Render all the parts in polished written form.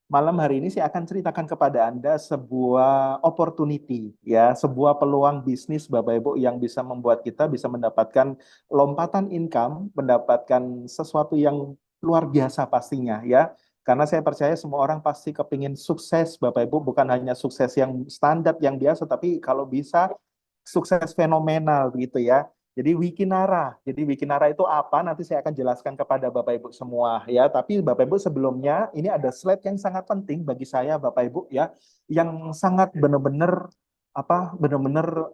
malam hari ini saya akan ceritakan kepada Anda sebuah opportunity, ya, sebuah peluang bisnis Bapak Ibu yang bisa membuat kita bisa mendapatkan lompatan income, mendapatkan sesuatu yang luar biasa pastinya, ya. Karena saya percaya semua orang pasti kepingin sukses Bapak Ibu, bukan hanya sukses yang standar yang biasa, tapi kalau bisa sukses fenomenal gitu ya. Jadi Wikinara. Jadi Wikinara itu apa? Nanti saya akan jelaskan kepada Bapak Ibu semua ya. Tapi Bapak Ibu sebelumnya ini ada slide yang sangat penting bagi saya Bapak Ibu ya, yang sangat benar-benar benar-benar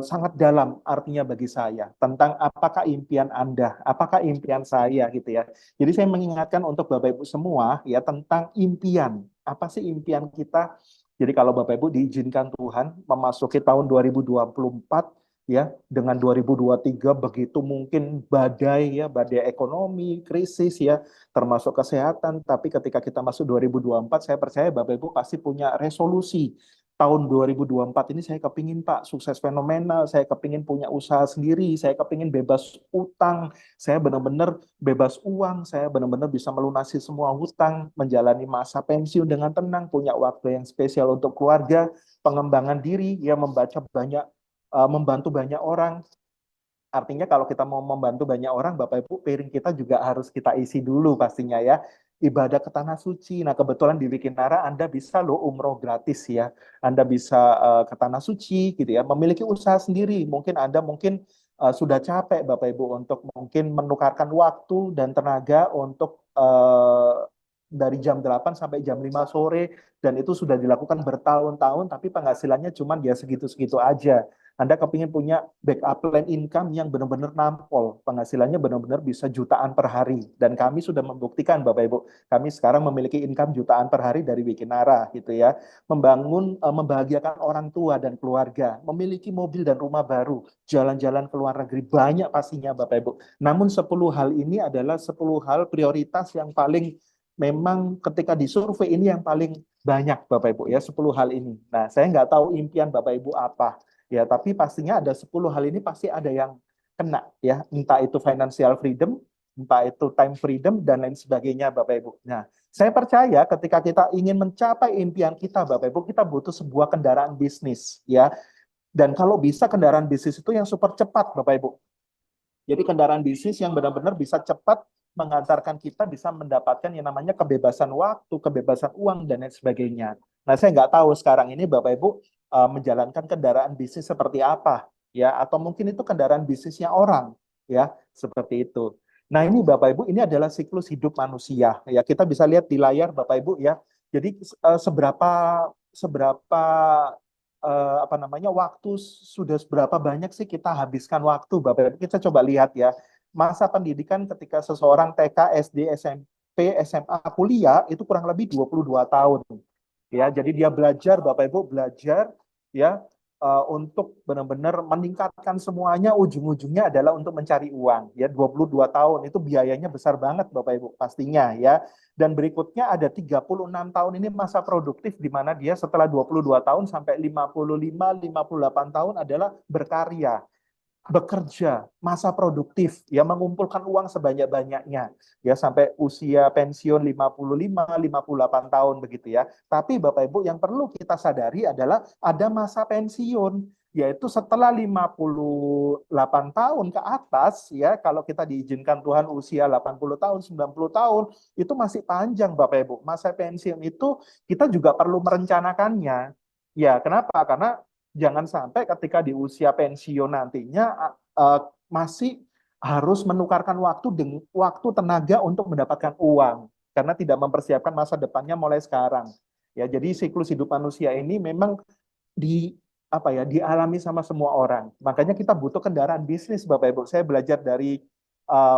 sangat dalam artinya bagi saya tentang apakah impian Anda, apakah impian saya gitu ya. Jadi saya mengingatkan untuk Bapak Ibu semua ya tentang impian. Apa sih impian kita? Jadi kalau Bapak Ibu diizinkan Tuhan memasuki tahun 2024 ya dengan 2023 begitu mungkin badai ya, badai ekonomi, krisis ya, termasuk kesehatan, tapi ketika kita masuk 2024 saya percaya Bapak Ibu pasti punya resolusi tahun 2024 ini saya kepingin Pak sukses fenomenal, saya kepingin punya usaha sendiri, saya kepingin bebas utang, saya benar-benar bebas uang, saya benar-benar bisa melunasi semua hutang, menjalani masa pensiun dengan tenang, punya waktu yang spesial untuk keluarga, pengembangan diri, ya membantu banyak orang. Artinya kalau kita mau membantu banyak orang, Bapak Ibu, piring kita juga harus kita isi dulu pastinya ya. Ibadah ke tanah suci. Nah, kebetulan di Wikinara Anda bisa loh umroh gratis ya. Anda bisa ke tanah suci gitu ya. Memiliki usaha sendiri. Mungkin Anda sudah capek Bapak Ibu untuk mungkin menukarkan waktu dan tenaga untuk dari jam 8 sampai jam 5 sore dan itu sudah dilakukan bertahun-tahun tapi penghasilannya cuma ya segitu-segitu aja. Anda kepingin punya backup plan income yang benar-benar nampol, penghasilannya benar-benar bisa jutaan per hari. Dan kami sudah membuktikan, Bapak Ibu, kami sekarang memiliki income jutaan per hari dari Wikinara, gitu ya. Membahagiakan orang tua dan keluarga, memiliki mobil dan rumah baru, jalan-jalan ke luar negeri, banyak pastinya, Bapak Ibu. Namun 10 hal ini adalah 10 hal prioritas yang paling memang ketika disurvei ini yang paling banyak, Bapak Ibu, ya, 10 hal ini. Nah, saya nggak tahu impian Bapak Ibu apa. Ya, tapi pastinya ada 10 hal ini pasti ada yang kena ya, entah itu financial freedom, entah itu time freedom dan lain sebagainya Bapak Ibu. Nah, saya percaya ketika kita ingin mencapai impian kita Bapak Ibu, kita butuh sebuah kendaraan bisnis ya. Dan kalau bisa kendaraan bisnis itu yang super cepat Bapak Ibu. Jadi kendaraan bisnis yang benar-benar bisa cepat mengantarkan kita bisa mendapatkan yang namanya kebebasan waktu, kebebasan uang, dan lain sebagainya. Nah, saya nggak tahu sekarang ini Bapak Ibu menjalankan kendaraan bisnis seperti apa, ya, atau mungkin itu kendaraan bisnisnya orang, ya, seperti itu. Nah, ini Bapak Ibu, ini adalah siklus hidup manusia, ya. Kita bisa lihat di layar Bapak Ibu, ya. Jadi seberapa seberapa apa namanya waktu sudah seberapa banyak sih kita habiskan waktu Bapak Ibu. Kita coba lihat ya. Masa pendidikan ketika seseorang TK, SD, SMP, SMA, kuliah itu kurang lebih 22 tahun. Ya, jadi dia belajar Bapak Ibu belajar ya untuk benar-benar meningkatkan semuanya ujung-ujungnya adalah untuk mencari uang ya 22 tahun itu biayanya besar banget Bapak Ibu pastinya ya. Dan berikutnya ada 36 tahun ini masa produktif di mana dia setelah 22 tahun sampai 55, 58 tahun adalah berkarya, bekerja, masa produktif, ya mengumpulkan uang sebanyak-banyaknya, ya sampai usia pensiun 55, 58 tahun begitu ya. Tapi Bapak Ibu yang perlu kita sadari adalah ada masa pensiun, yaitu setelah 58 tahun ke atas, ya kalau kita diizinkan Tuhan usia 80 tahun, 90 tahun, itu masih panjang Bapak Ibu. Masa pensiun itu kita juga perlu merencanakannya. Ya, kenapa? Karena jangan sampai ketika di usia pensiun nantinya masih harus menukarkan waktu tenaga untuk mendapatkan uang karena tidak mempersiapkan masa depannya mulai sekarang. Ya, jadi siklus hidup manusia ini memang di dialami sama semua orang. Makanya kita butuh kendaraan bisnis Bapak Ibu. Saya belajar dari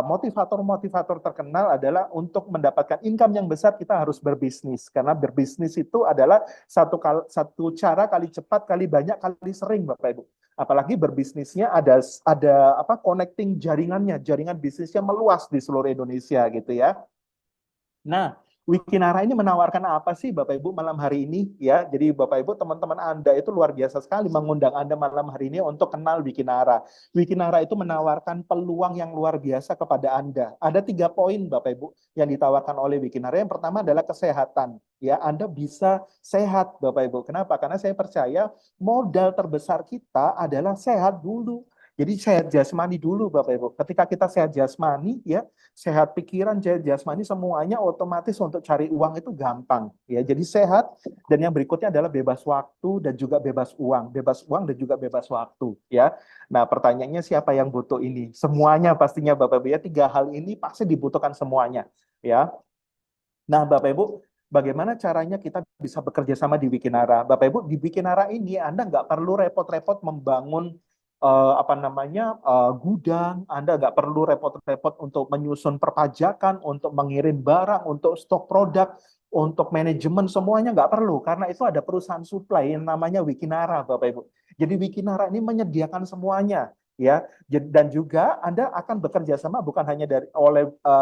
motivator-motivator terkenal adalah untuk mendapatkan income yang besar kita harus berbisnis karena berbisnis itu adalah satu cara kali cepat kali banyak kali sering Bapak Ibu. Apalagi berbisnisnya ada apa connecting jaringannya, jaringan bisnisnya meluas di seluruh Indonesia gitu ya. Nah, Wikinara ini menawarkan apa sih Bapak Ibu malam hari ini ya? Jadi Bapak Ibu teman-teman Anda itu luar biasa sekali mengundang Anda malam hari ini untuk kenal Wikinara. Wikinara itu menawarkan peluang yang luar biasa kepada Anda. Ada 3 poin Bapak Ibu yang ditawarkan oleh Wikinara. Yang pertama adalah kesehatan. Ya, Anda bisa sehat Bapak Ibu. Kenapa? Karena saya percaya modal terbesar kita adalah sehat dulu. Jadi sehat jasmani dulu Bapak Ibu. Ketika kita sehat jasmani ya, sehat pikiran, sehat jasmani semuanya otomatis untuk cari uang itu gampang ya. Jadi sehat dan yang berikutnya adalah bebas waktu dan juga bebas uang dan juga bebas waktu ya. Nah, pertanyaannya siapa yang butuh ini? Semuanya pastinya Bapak Ibu ya. 3 hal ini pasti dibutuhkan semuanya ya. Nah, Bapak Ibu, bagaimana caranya kita bisa bekerja sama di Wikinara? Bapak Ibu, di Wikinara ini Anda nggak perlu repot-repot membangun gudang, Anda nggak perlu repot-repot untuk menyusun perpajakan, untuk mengirim barang, untuk stok produk, untuk manajemen semuanya nggak perlu karena itu ada perusahaan supply yang namanya Wikinara, Bapak Ibu. Jadi Wikinara ini menyediakan semuanya ya. Dan juga Anda akan bekerja sama bukan hanya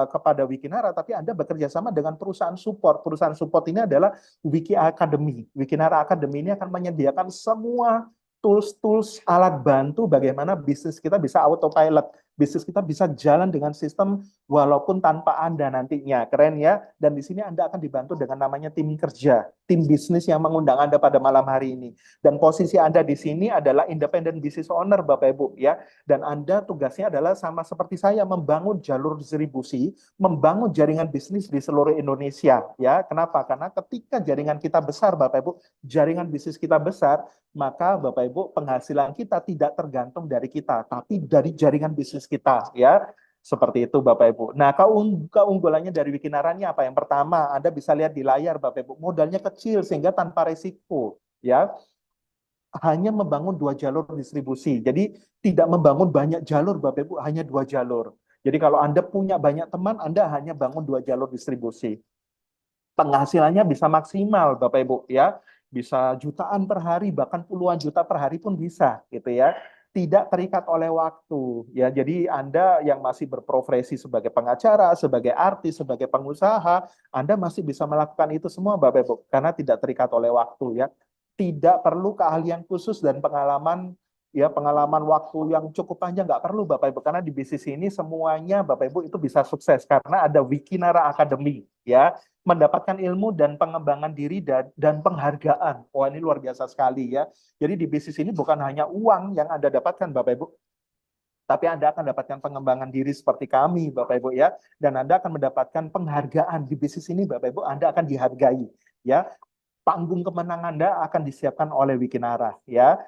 kepada Wikinara, tapi Anda bekerja sama dengan perusahaan support. Perusahaan support ini adalah Wiki Academy. Wikinara Academy ini akan menyediakan semua tools-tools alat bantu bagaimana bisnis kita bisa autopilot. Bisnis kita bisa jalan dengan sistem walaupun tanpa Anda nantinya. Keren ya. Dan di sini Anda akan dibantu dengan namanya tim kerja, tim bisnis yang mengundang Anda pada malam hari ini. Dan posisi Anda di sini adalah independent business owner Bapak Ibu ya. Dan Anda tugasnya adalah sama seperti saya membangun jalur distribusi, membangun jaringan bisnis di seluruh Indonesia ya. Kenapa? Karena ketika jaringan kita besar Bapak Ibu, jaringan bisnis kita besar, maka Bapak Ibu penghasilan kita tidak tergantung dari kita, tapi dari jaringan bisnis kita ya. Seperti itu Bapak Ibu. Nah, keunggulannya dari Wikinara ini apa? Yang pertama, Anda bisa lihat di layar Bapak Ibu, modalnya kecil sehingga tanpa risiko ya. Hanya membangun 2 jalur distribusi. Jadi tidak membangun banyak jalur Bapak Ibu, hanya 2 jalur. Jadi kalau Anda punya banyak teman, Anda hanya bangun 2 jalur distribusi. Penghasilannya bisa maksimal Bapak Ibu ya, bisa jutaan per hari bahkan puluhan juta per hari pun bisa gitu ya, tidak terikat oleh waktu ya. Jadi Anda yang masih berprofesi sebagai pengacara, sebagai artis, sebagai pengusaha, Anda masih bisa melakukan itu semua Bapak Ibu karena tidak terikat oleh waktu ya, tidak perlu keahlian khusus dan pengalaman waktu yang cukup panjang, nggak perlu Bapak Ibu karena di bisnis ini semuanya Bapak Ibu itu bisa sukses karena ada Wikinara Academy ya, mendapatkan ilmu dan pengembangan diri dan penghargaan. Wah, ini luar biasa sekali ya. Jadi di bisnis ini bukan hanya uang yang Anda dapatkan Bapak Ibu, tapi Anda akan mendapatkan pengembangan diri seperti kami Bapak Ibu ya, dan Anda akan mendapatkan penghargaan di bisnis ini Bapak Ibu, Anda akan dihargai ya. Panggung kemenangan Anda akan disiapkan oleh Wikinara ya.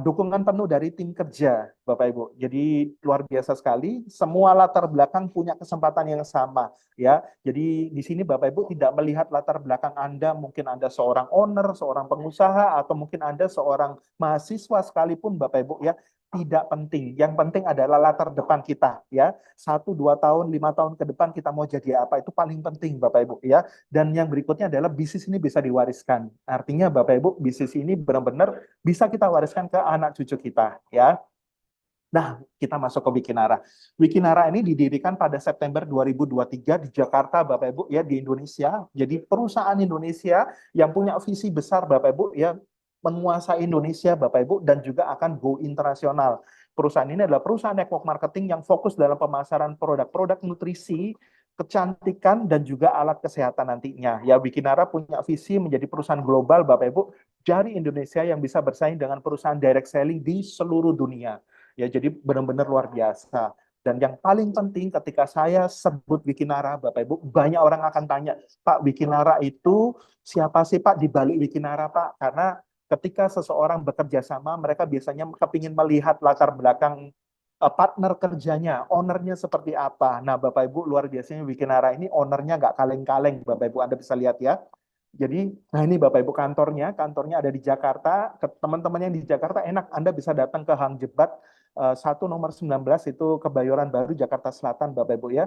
Dukungan penuh dari tim kerja Bapak Ibu. Jadi luar biasa sekali, semua latar belakang punya kesempatan yang sama ya. Jadi di sini Bapak Ibu tidak melihat latar belakang Anda, mungkin Anda seorang owner, seorang pengusaha, atau mungkin Anda seorang mahasiswa sekalipun Bapak Ibu ya, tidak penting. Yang penting adalah latar depan kita ya. 1, 2 tahun, 5 tahun ke depan kita mau jadi apa, itu paling penting Bapak Ibu ya. Dan yang berikutnya adalah bisnis ini bisa diwariskan. Artinya Bapak Ibu, bisnis ini benar-benar bisa kita wariskan ke anak cucu kita ya. Nah, kita masuk ke Wikinara. Wikinara ini didirikan pada September 2023 di Jakarta Bapak Ibu ya, di Indonesia. Jadi perusahaan Indonesia yang punya visi besar Bapak Ibu ya, menguasai Indonesia Bapak Ibu dan juga akan go internasional. Perusahaan ini adalah perusahaan network marketing yang fokus dalam pemasaran produk-produk nutrisi, kecantikan dan juga alat kesehatan nantinya. Ya, Wikinara punya visi menjadi perusahaan global Bapak Ibu dari Indonesia yang bisa bersaing dengan perusahaan direct selling di seluruh dunia. Ya, jadi benar-benar luar biasa. Dan yang paling penting ketika saya sebut Wikinara, Bapak Ibu, banyak orang akan tanya, Pak, Wikinara itu siapa sih Pak di balik Wikinara Pak? Karena ketika seseorang bekerja sama, mereka biasanya kepingin melihat latar belakang partner kerjanya, ownernya seperti apa. Nah, Bapak Ibu, luar biasanya Wikinara ini ownernya nggak kaleng-kaleng, Bapak Ibu, Anda bisa lihat ya. Jadi, nah ini Bapak Ibu kantornya ada di Jakarta. Teman-teman yang di Jakarta enak, Anda bisa datang ke Hang Jebat 1 nomor 19 itu Kebayoran Baru Jakarta Selatan Bapak Ibu ya.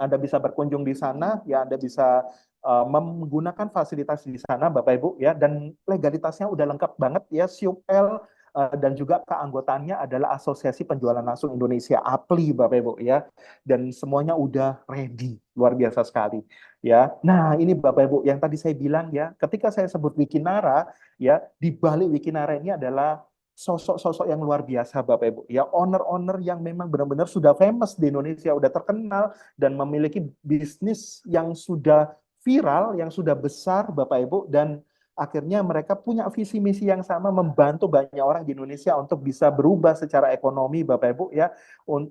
Anda bisa berkunjung di sana ya, Anda bisa menggunakan fasilitas di sana Bapak Ibu ya, dan legalitasnya udah lengkap banget ya, SUPL dan juga keanggotaannya adalah Asosiasi Penjualan Langsung Indonesia APLI Bapak Ibu ya, dan semuanya udah ready, luar biasa sekali. ya. Nah, ini Bapak Ibu yang tadi saya bilang ya, ketika saya sebut Wikinara ya, di balik Wikinara ini adalah sosok-sosok yang luar biasa Bapak Ibu. Ya, owner-owner yang memang benar-benar sudah famous di Indonesia, udah terkenal dan memiliki bisnis yang sudah viral, yang sudah besar Bapak Ibu, dan akhirnya mereka punya visi misi yang sama membantu banyak orang di Indonesia untuk bisa berubah secara ekonomi Bapak Ibu ya.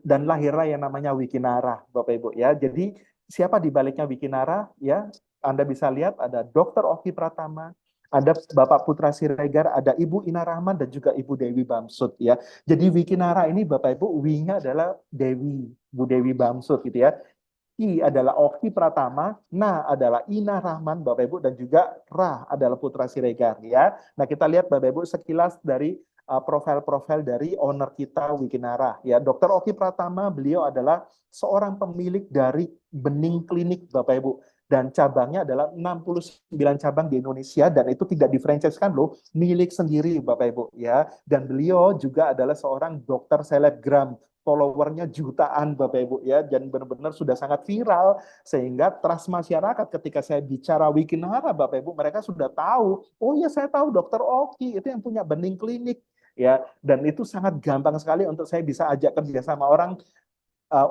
Dan lahirlah yang namanya Wikinara Bapak Ibu ya. Jadi siapa di baliknya Wikinara ya? Anda bisa lihat ada Dr. Oki Pratama, ada Bapak Putra Siregar, ada Ibu Ina Rahman dan juga Ibu Dewi Bamsud ya. Jadi Wikinara ini Bapak Ibu, W-nya adalah Dewi, Bu Dewi Bamsud gitu ya. I adalah Oki Pratama, Na adalah Ina Rahman, Bapak Ibu, dan juga Ra adalah Putra Siregar ya. Nah, kita lihat Bapak Ibu sekilas dari profil-profil dari owner kita Wikinara ya. Dr. Oki Pratama, beliau adalah seorang pemilik dari Bening Klinik Bapak Ibu, dan cabangnya adalah 69 cabang di Indonesia, dan itu tidak difranchise-kan loh, milik sendiri Bapak Ibu ya. Dan beliau juga adalah seorang dokter selebgram, followernya jutaan Bapak Ibu ya, dan benar-benar sudah sangat viral sehingga trust masyarakat ketika saya bicara Wikinara Bapak Ibu, mereka sudah tahu, oh ya saya tahu Dokter Oki itu yang punya Bening Klinik ya, dan itu sangat gampang sekali untuk saya bisa ajak kerja sama orang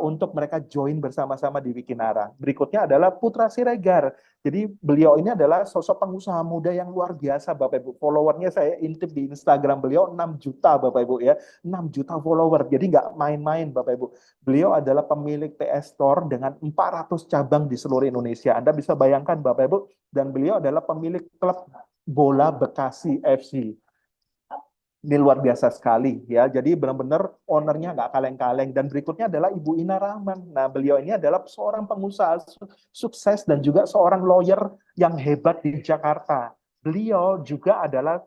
untuk mereka join bersama-sama di Wikinara. Berikutnya adalah Putra Siregar. Jadi beliau ini adalah sosok pengusaha muda yang luar biasa Bapak Ibu. Followernya saya intip di Instagram beliau 6 juta Bapak Ibu ya. 6 juta follower. Jadi nggak main-main Bapak Ibu. Beliau adalah pemilik PS Store dengan 400 cabang di seluruh Indonesia. Anda bisa bayangkan Bapak Ibu. Dan beliau adalah pemilik klub bola Bekasi FC. Ini luar biasa sekali ya. Jadi benar-benar ownernya nggak kaleng-kaleng. Dan berikutnya adalah Ibu Ina Rahman. Nah, beliau ini adalah seorang pengusaha sukses dan juga seorang lawyer yang hebat di Jakarta. Beliau juga adalah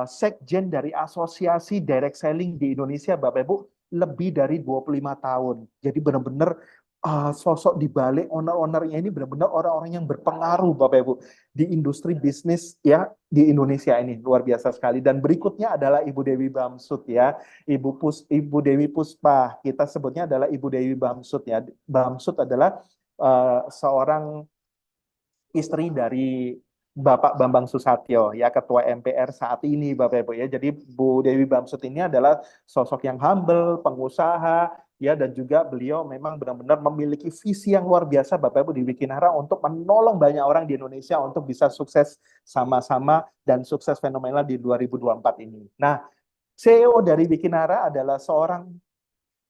sekjen dari Asosiasi Direct Selling di Indonesia, Bapak Ibu, lebih dari 25 tahun. Jadi benar-benar sosok di balik owner-ownernya ini benar-benar orang-orang yang berpengaruh Bapak Ibu di industri bisnis ya di Indonesia ini, luar biasa sekali. Dan berikutnya adalah Ibu Dewi Bamsud ya, Ibu Dewi Puspa, kita sebutnya adalah Ibu Dewi Bamsud ya. Bamsud adalah seorang istri dari Bapak Bambang Susatyo ya, Ketua MPR saat ini Bapak Ibu ya. Jadi Bu Dewi Bamsud ini adalah sosok yang humble, pengusaha ya, dan juga beliau memang benar-benar memiliki visi yang luar biasa Bapak Ibu di Wikinara untuk menolong banyak orang di Indonesia untuk bisa sukses sama-sama dan sukses fenomenal di 2024 ini. Nah, CEO dari Wikinara adalah seorang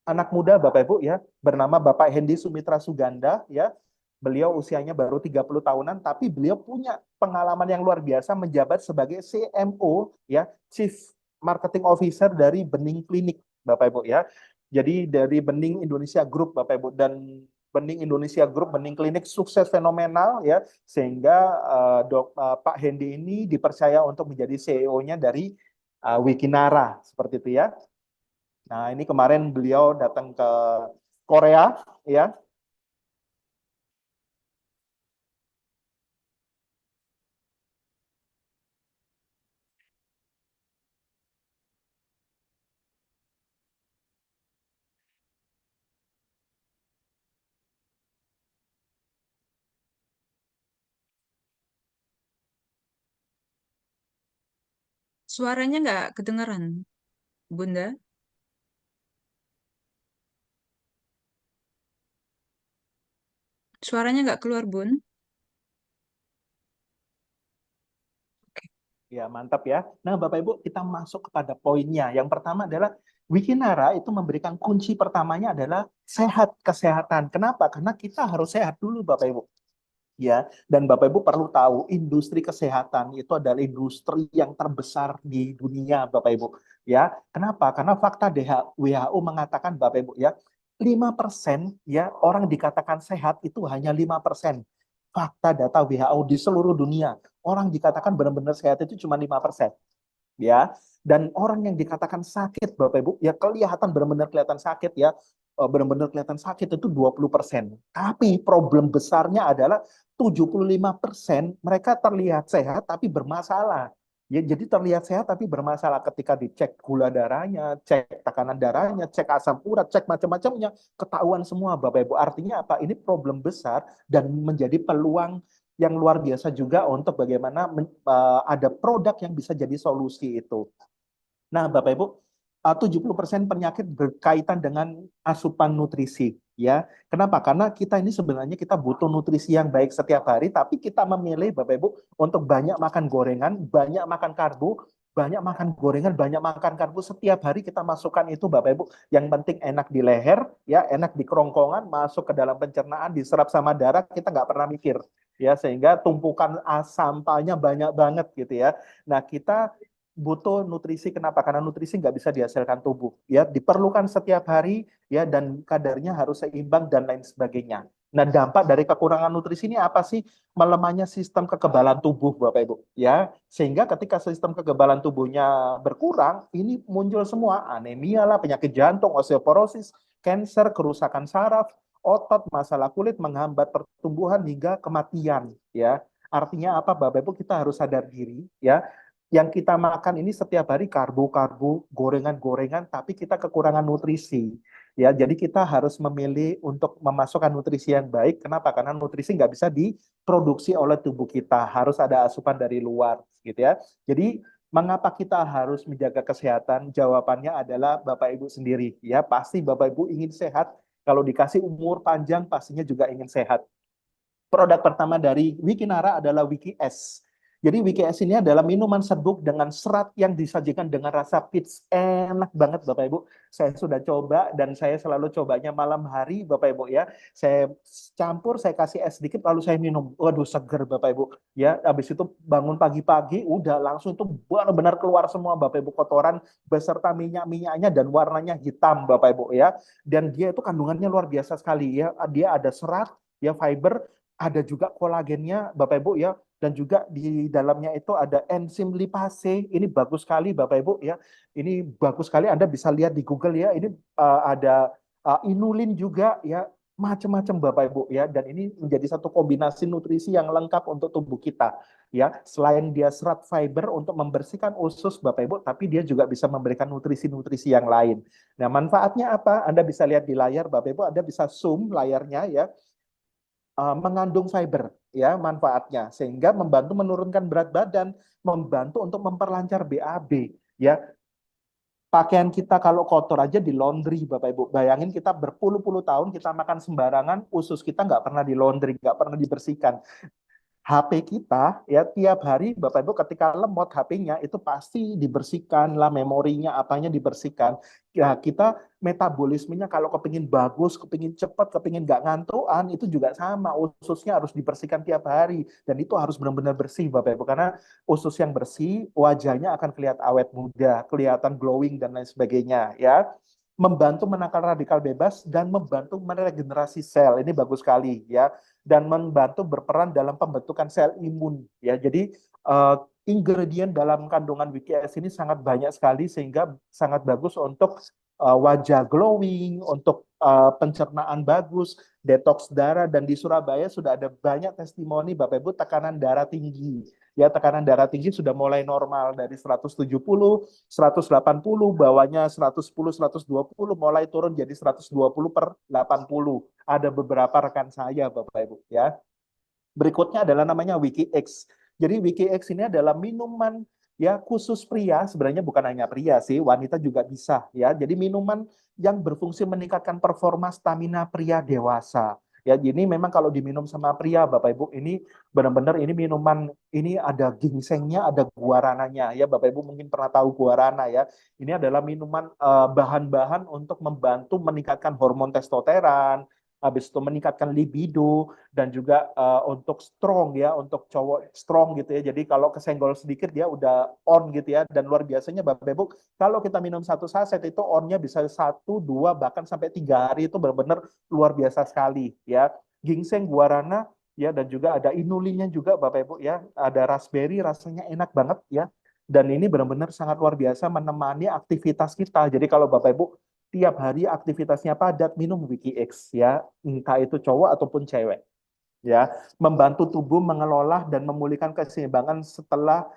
anak muda Bapak Ibu ya, bernama Bapak Hendy Sumitra Suganda ya. Beliau usianya baru 30 tahunan, tapi beliau punya pengalaman yang luar biasa menjabat sebagai CMO ya, Chief Marketing Officer dari Bening Klinik Bapak Ibu ya. Jadi dari Bening Indonesia Group Bapak Ibu, dan Bening Indonesia Group, Bening Klinik sukses fenomenal ya, sehingga Pak Hendy ini dipercaya untuk menjadi CEO-nya dari Wikinara seperti itu ya. Nah, ini kemarin beliau datang ke Korea, ya. Suaranya nggak kedengeran, Bunda. Suaranya nggak keluar, Bun. Ya, mantap ya. Nah, Bapak Ibu, kita masuk kepada poinnya. Yang pertama adalah Wikinara itu memberikan kunci pertamanya adalah sehat, kesehatan. Kenapa? Karena kita harus sehat dulu, Bapak Ibu. Ya, dan Bapak Ibu perlu tahu industri kesehatan itu adalah industri yang terbesar di dunia, Bapak Ibu. Ya, kenapa? Karena fakta WHO mengatakan Bapak Ibu ya, 5% ya orang dikatakan sehat itu hanya 5%. Fakta data WHO di seluruh dunia, orang dikatakan benar-benar sehat itu cuma 5%. Ya, dan orang yang dikatakan sakit Bapak Ibu ya kelihatan benar-benar kelihatan sakit ya, benar-benar kelihatan sakit itu 20%. Tapi problem besarnya adalah 75% mereka terlihat sehat tapi bermasalah. Ya, jadi terlihat sehat tapi bermasalah ketika dicek gula darahnya, cek tekanan darahnya, cek asam urat, cek macam-macamnya, ketahuan semua Bapak Ibu. Artinya apa? Ini problem besar dan menjadi peluang yang luar biasa juga untuk bagaimana ada produk yang bisa jadi solusi itu. Nah, Bapak Ibu, 70% penyakit berkaitan dengan asupan nutrisi, ya. Kenapa? Karena kita ini sebenarnya kita butuh nutrisi yang baik setiap hari, tapi kita memilih, Bapak Ibu, untuk banyak makan gorengan, banyak makan karbo, banyak makan gorengan, banyak makan karbo setiap hari kita masukkan itu, Bapak Ibu. Yang penting enak di leher, ya, enak di kerongkongan, masuk ke dalam pencernaan, diserap sama darah, kita nggak pernah mikir, ya, sehingga tumpukan sampahnya banyak banget gitu ya. Nah, kita butuh nutrisi. Kenapa? Karena nutrisi nggak bisa dihasilkan tubuh, ya, diperlukan setiap hari, ya, dan kadarnya harus seimbang dan lain sebagainya. Nah, dampak dari kekurangan nutrisi ini apa sih? Melemahnya sistem kekebalan tubuh, Bapak Ibu, ya, sehingga ketika sistem kekebalan tubuhnya berkurang, ini muncul semua anemia lah, penyakit jantung, osteoporosis, kanker, kerusakan saraf, otot, masalah kulit, menghambat pertumbuhan hingga kematian, ya. Artinya apa, Bapak Ibu? Kita harus sadar diri, ya, yang kita makan ini setiap hari karbo-karbo, gorengan-gorengan, tapi kita kekurangan nutrisi. Ya, jadi kita harus memilih untuk memasukkan nutrisi yang baik. Kenapa? Karena nutrisi nggak bisa diproduksi oleh tubuh kita, harus ada asupan dari luar, gitu ya. Jadi mengapa kita harus menjaga kesehatan? Jawabannya adalah Bapak Ibu sendiri. Ya, pasti Bapak Ibu ingin sehat. Kalau dikasih umur panjang, pastinya juga ingin sehat. Produk pertama dari Wikinara adalah Wiki S. Jadi Wiki S ini adalah minuman serbuk dengan serat yang disajikan dengan rasa peach. Enak banget Bapak Ibu. Saya sudah coba dan saya selalu cobanya malam hari Bapak Ibu ya. Saya campur, saya kasih es sedikit lalu saya minum. Waduh seger Bapak Ibu. Ya, habis itu bangun pagi-pagi udah langsung itu benar-benar keluar semua Bapak Ibu kotoran beserta minyak-minyaknya dan warnanya hitam Bapak Ibu ya. Dan dia itu kandungannya luar biasa sekali ya. Dia ada serat, ya fiber, ada juga kolagennya Bapak Ibu ya, dan juga di dalamnya itu ada enzim lipase. Ini bagus sekali Bapak Ibu ya. Ini bagus sekali, Anda bisa lihat di Google ya. Ini ada inulin juga ya, macam-macam Bapak Ibu ya, dan ini menjadi satu kombinasi nutrisi yang lengkap untuk tubuh kita ya. Selain dia serat fiber untuk membersihkan usus Bapak Ibu, tapi dia juga bisa memberikan nutrisi-nutrisi yang lain. Nah, manfaatnya apa? Anda bisa lihat di layar Bapak Ibu, Anda bisa zoom layarnya ya. Mengandung fiber ya manfaatnya sehingga membantu menurunkan berat badan, membantu untuk memperlancar BAB ya. Pakaian kita kalau kotor aja di laundry Bapak Ibu. Bayangin kita berpuluh-puluh tahun kita makan sembarangan, usus kita nggak pernah di laundry, nggak pernah dibersihkan. HP kita ya tiap hari Bapak Ibu ketika lemot HP-nya itu pasti dibersihkan lah, memorinya apanya dibersihkan. Ya kita metabolismenya kalau kepingin bagus, kepingin cepat, kepingin nggak ngantuan itu juga sama, ususnya harus dibersihkan tiap hari dan itu harus benar-benar bersih Bapak Ibu, karena usus yang bersih wajahnya akan kelihatan awet muda, kelihatan glowing dan lain sebagainya ya. Membantu menangkal radikal bebas dan membantu meregenerasi sel. Ini bagus sekali ya, dan membantu berperan dalam pembentukan sel imun ya. Jadi ingredient dalam kandungan WKS ini sangat banyak sekali sehingga sangat bagus untuk wajah glowing, untuk pencernaan bagus, detoks darah, dan di Surabaya sudah ada banyak testimoni Bapak Ibu tekanan darah tinggi. Ya, tekanan darah tinggi sudah mulai normal dari 170, 180, bawahnya 110, 120, mulai turun jadi 120 per 80. Ada beberapa rekan saya, Bapak Ibu, ya. Berikutnya adalah namanya WikiX. Jadi WikiX ini adalah minuman ya khusus pria, sebenarnya bukan hanya pria sih, wanita juga bisa ya. Jadi minuman yang berfungsi meningkatkan performa stamina pria dewasa. Ya, ini memang kalau diminum sama pria, Bapak Ibu, ini benar-benar ini minuman ini ada ginsengnya, ada guarananya ya. Bapak Ibu mungkin pernah tahu guarana ya. Ini adalah minuman bahan-bahan untuk membantu meningkatkan hormon testosteron, habis itu meningkatkan libido, dan juga untuk strong ya, untuk cowok strong gitu ya. Jadi kalau kesenggol sedikit dia udah on gitu ya. Dan luar biasanya Bapak Ibu, kalau kita minum satu saset itu onnya bisa 1, 2, bahkan sampai 3 hari, itu benar-benar luar biasa sekali ya. Ginseng, guarana ya, dan juga ada inulinnya juga Bapak Ibu ya. Ada raspberry, rasanya enak banget ya. Dan ini benar-benar sangat luar biasa menemani aktivitas kita. Jadi kalau Bapak Ibu tiap hari aktivitasnya padat, minum WikiX ya, entah itu cowok ataupun cewek ya. Membantu tubuh mengelola dan memulihkan keseimbangan setelah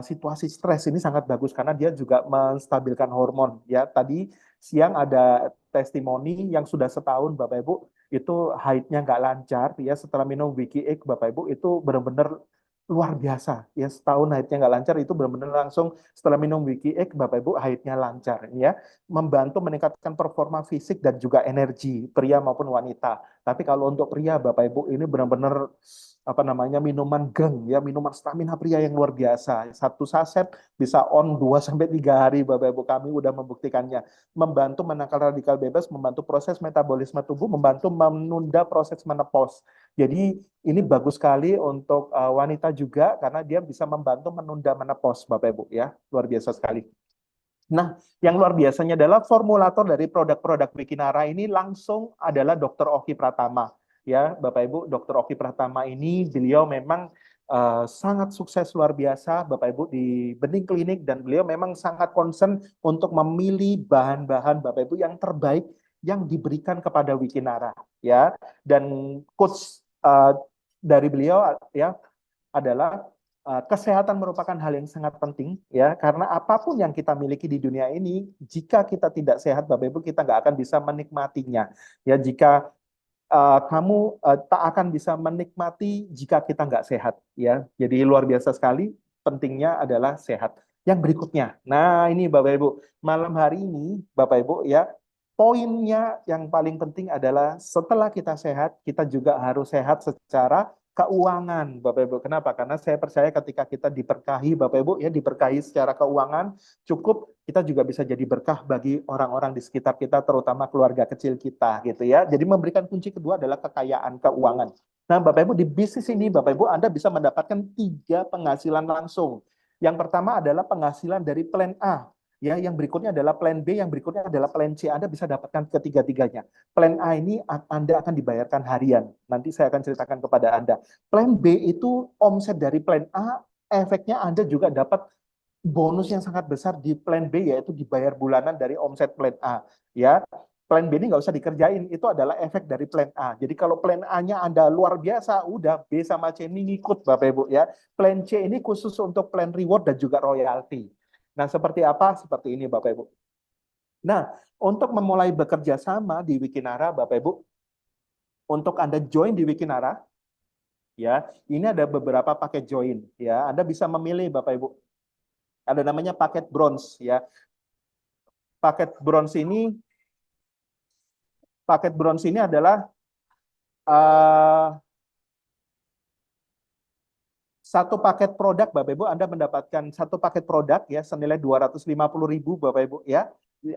situasi stres ini sangat bagus karena dia juga menstabilkan hormon. Ya, tadi siang ada testimoni yang sudah setahun Bapak Ibu itu haidnya nggak lancar ya setelah minum Wiki Egg Bapak Ibu itu benar-benar luar biasa ya setahun haidnya nggak lancar itu benar-benar langsung setelah minum Wiki Egg Bapak Ibu haidnya lancar ya membantu meningkatkan performa fisik dan juga energi pria maupun wanita. Tapi kalau untuk pria Bapak Ibu ini benar-benar apa namanya minuman geng ya minuman stamina pria yang luar biasa. Satu saset bisa on 2 sampai 3 hari Bapak Ibu kami udah membuktikannya. Membantu menangkal radikal bebas, membantu proses metabolisme tubuh, membantu menunda proses menopause. Jadi ini bagus sekali untuk wanita juga karena dia bisa membantu menunda menopause Bapak Ibu ya. Luar biasa sekali. Nah, yang luar biasanya adalah formulator dari produk-produk Wikinara ini langsung adalah Dr. Oki Pratama. Ya, Bapak Ibu, Dr. Oki Pratama ini beliau memang sangat sukses luar biasa, Bapak Ibu di benih klinik dan beliau memang sangat concern untuk memilih bahan-bahan Bapak Ibu yang terbaik yang diberikan kepada Wikinara. Ya, dan coach dari beliau ya adalah kesehatan merupakan hal yang sangat penting ya karena apapun yang kita miliki di dunia ini jika kita tidak sehat Bapak Ibu kita nggak akan bisa menikmatinya ya jika kamu tak akan bisa menikmati jika kita nggak sehat ya jadi luar biasa sekali pentingnya adalah sehat yang berikutnya nah ini Bapak Ibu malam hari ini Bapak Ibu ya poinnya yang paling penting adalah setelah kita sehat kita juga harus sehat secara keuangan Bapak Ibu. Kenapa? Karena saya percaya ketika kita diberkahi Bapak Ibu ya diberkahi secara keuangan cukup kita juga bisa jadi berkah bagi orang-orang di sekitar kita terutama keluarga kecil kita gitu ya. Jadi memberikan kunci kedua adalah kekayaan keuangan. Nah, Bapak Ibu di bisnis ini Bapak Ibu Anda bisa mendapatkan 3 penghasilan langsung. Yang pertama adalah penghasilan dari plan A. Ya, yang berikutnya adalah plan B, yang berikutnya adalah plan C. Anda bisa dapatkan ketiga-tiganya. Plan A ini Anda akan dibayarkan harian. Nanti saya akan ceritakan kepada Anda. Plan B itu omset dari plan A, efeknya Anda juga dapat bonus yang sangat besar di plan B yaitu dibayar bulanan dari omset plan A. Ya, plan B ini nggak usah dikerjain, itu adalah efek dari plan A. Jadi kalau plan A-nya Anda luar biasa, udah B sama C ini ngikut Bapak Ibu ya. Plan C ini khusus untuk plan reward dan juga royalty. Nah, seperti apa? Seperti ini Bapak Ibu. Nah, untuk memulai bekerja sama di Wikinara Bapak Ibu, untuk Anda join di Wikinara, ya, ini ada beberapa paket join, ya. Anda bisa memilih Bapak Ibu. Ada namanya paket bronze, ya. Paket bronze ini adalah uh, satu paket produk Bapak Ibu Anda mendapatkan satu paket produk ya senilai 250.000 Bapak Ibu ya.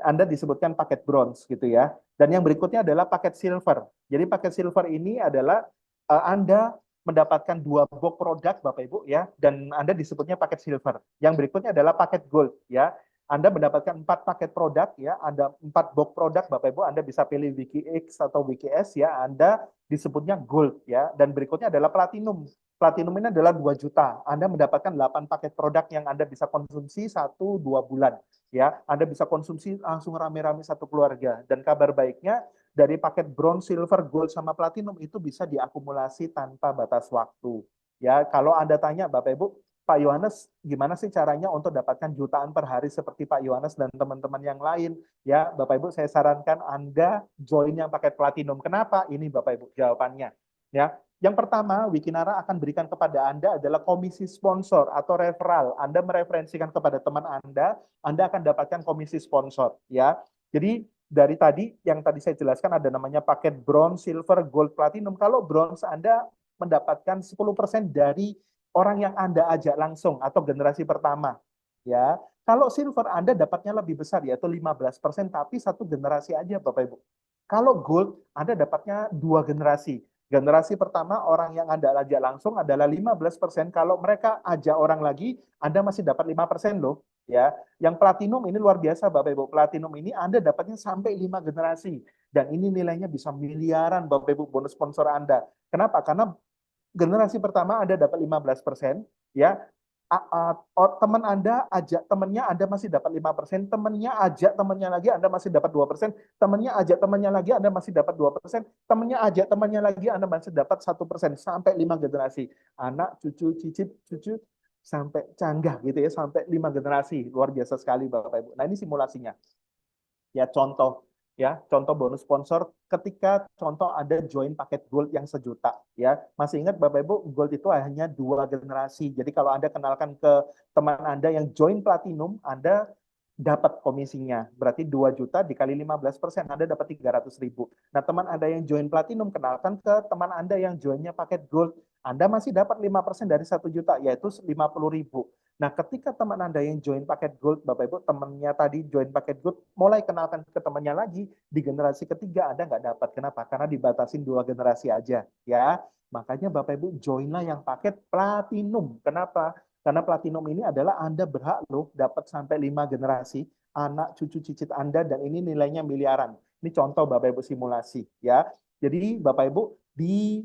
Anda disebutkan paket bronze gitu ya. Dan yang berikutnya adalah paket silver. Jadi paket silver ini adalah Anda mendapatkan 2 box produk Bapak Ibu ya dan Anda disebutnya paket silver. Yang berikutnya adalah paket gold ya. Anda mendapatkan 4 paket produk ya, ada 4 box produk Bapak Ibu, Anda bisa pilih Wiki X atau Wiki S ya, Anda disebutnya gold ya. Dan berikutnya adalah platinum. Platinum ini adalah 2 juta. Anda mendapatkan 8 paket produk yang Anda bisa konsumsi 1-2 bulan. Ya, Anda bisa konsumsi langsung rame-rame satu keluarga. Dan kabar baiknya dari paket bronze, silver, gold sama platinum itu bisa diakumulasi tanpa batas waktu. Ya, kalau Anda tanya Bapak Ibu, Pak Yohanes, gimana sih caranya untuk dapatkan jutaan per hari seperti Pak Yohanes dan teman-teman yang lain? Ya, Bapak Ibu, saya sarankan Anda join yang paket platinum. Kenapa? Ini Bapak Ibu jawabannya. Ya, yang pertama, Wikinara akan berikan kepada Anda adalah komisi sponsor atau referral. Anda mereferensikan kepada teman Anda akan dapatkan komisi sponsor. Ya, jadi dari tadi yang tadi saya jelaskan ada namanya paket bronze, silver, gold, platinum. Kalau bronze Anda mendapatkan 10% dari orang yang Anda ajak langsung atau generasi pertama. Ya, kalau silver Anda dapatnya lebih besar yaitu 15%, tapi satu generasi aja Bapak Ibu. Kalau gold Anda dapatnya 2 generasi. Generasi pertama orang yang Anda ajak langsung adalah 15%. Kalau mereka ajak orang lagi, Anda masih dapat 5% loh. Ya, yang platinum ini luar biasa Bapak Ibu. Platinum ini Anda dapatnya sampai 5 generasi. Dan ini nilainya bisa miliaran Bapak Ibu bonus sponsor Anda. Kenapa? Karena generasi pertama Anda dapat 15%, ya. Teman Anda ajak temannya Anda masih dapat 5%, temannya ajak temannya lagi Anda masih dapat 2%, temannya ajak temannya lagi Anda masih dapat 2%, temannya ajak temannya lagi Anda masih dapat 1% sampai 5 generasi. Anak, cucu, cicit, cucu sampai canggah gitu ya, sampai 5 generasi. Luar biasa sekali Bapak Ibu. Nah, ini simulasinya. Ya, contoh bonus sponsor ketika contoh ada join paket gold yang 1 juta ya. Masih ingat Bapak Ibu, gold itu hanya 2 generasi. Jadi kalau Anda kenalkan ke teman Anda yang join platinum, Anda dapat komisinya. Berarti 2 juta dikali 15%, Anda dapat 300.000. Nah, teman Anda yang join platinum, kenalkan ke teman Anda yang joinnya paket gold, Anda masih dapat 5% dari 1 juta, yaitu 50.000. Nah, ketika teman Anda yang join paket gold, Bapak Ibu, temannya tadi join paket gold, mulai kenalkan ke temannya lagi, di generasi ketiga Anda nggak dapat. Kenapa? Karena dibatasin 2 generasi aja, ya. Makanya Bapak Ibu joinlah yang paket platinum. Kenapa? Karena platinum ini adalah Anda berhak loh dapat sampai 5 generasi, anak cucu cicit Anda, dan ini nilainya miliaran. Ini contoh Bapak Ibu simulasi, ya. Jadi Bapak Ibu di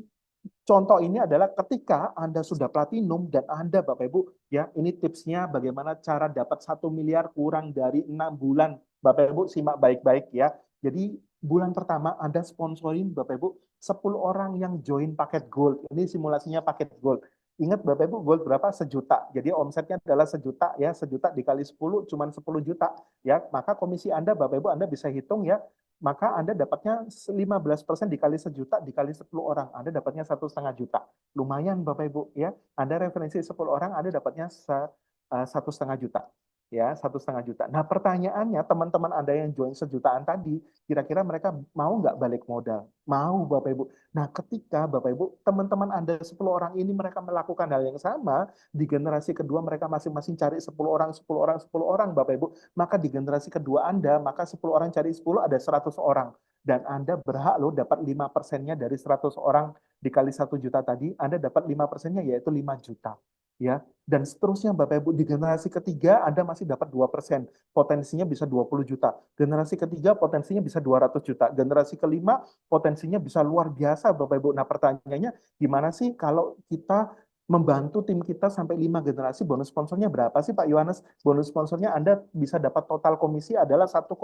contoh ini adalah ketika Anda sudah platinum dan Anda Bapak Ibu ya, ini tipsnya bagaimana cara dapat 1 miliar kurang dari 6 bulan. Bapak Ibu simak baik-baik ya. Jadi bulan pertama Anda sponsorin Bapak Ibu 10 orang yang join paket gold. Ini simulasinya paket gold. Ingat Bapak Ibu, gold berapa? 1 juta. Jadi omsetnya adalah 1 juta ya, 1 juta dikali 10 cuman 10 juta ya. Maka komisi Anda Bapak Ibu Anda bisa hitung ya, maka Anda dapatnya 15% dikali 1 juta dikali 10 orang. Anda dapatnya 1,5 juta. Lumayan Bapak Ibu ya. Anda referensi 10 orang, Anda dapatnya 1,5 juta. Ya, 1,5 juta. Nah, pertanyaannya teman-teman Anda yang join 1 jutaan tadi, kira-kira mereka mau nggak balik modal? Mau Bapak Ibu. Nah, ketika Bapak Ibu, teman-teman Anda 10 orang ini mereka melakukan hal yang sama, di generasi kedua mereka masing-masing cari 10 orang, 10 orang, 10 orang Bapak Ibu, maka di generasi kedua Anda, maka 10 orang cari 10 ada 100 orang. Dan Anda berhak loh dapat 5%-nya dari 100 orang dikali 1 juta tadi, Anda dapat 5%-nya yaitu 5 juta. Ya, dan seterusnya Bapak Ibu di generasi ketiga Anda masih dapat 2%, potensinya bisa 20 juta. Generasi ketiga potensinya bisa 200 juta. Generasi kelima potensinya bisa luar biasa Bapak Ibu. Nah, pertanyaannya gimana sih kalau kita membantu tim kita sampai 5 generasi, bonus sponsornya berapa sih Pak Yohanes? Bonus sponsornya Anda bisa dapat total komisi adalah 1,2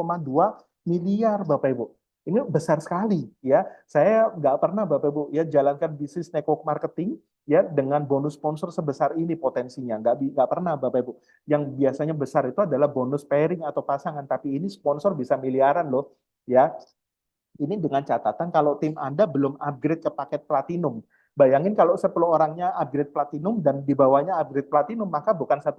miliar Bapak Ibu. Ini besar sekali ya. Saya nggak pernah Bapak Ibu ya jalankan bisnis network marketing ya dengan bonus sponsor sebesar ini potensinya. Nggak pernah Bapak Ibu. Yang biasanya besar itu adalah bonus pairing atau pasangan, tapi ini sponsor bisa miliaran loh ya. Ini dengan catatan kalau tim Anda belum upgrade ke paket platinum. Bayangin kalau 10 orangnya upgrade platinum dan di bawahnya upgrade platinum, maka bukan 1,2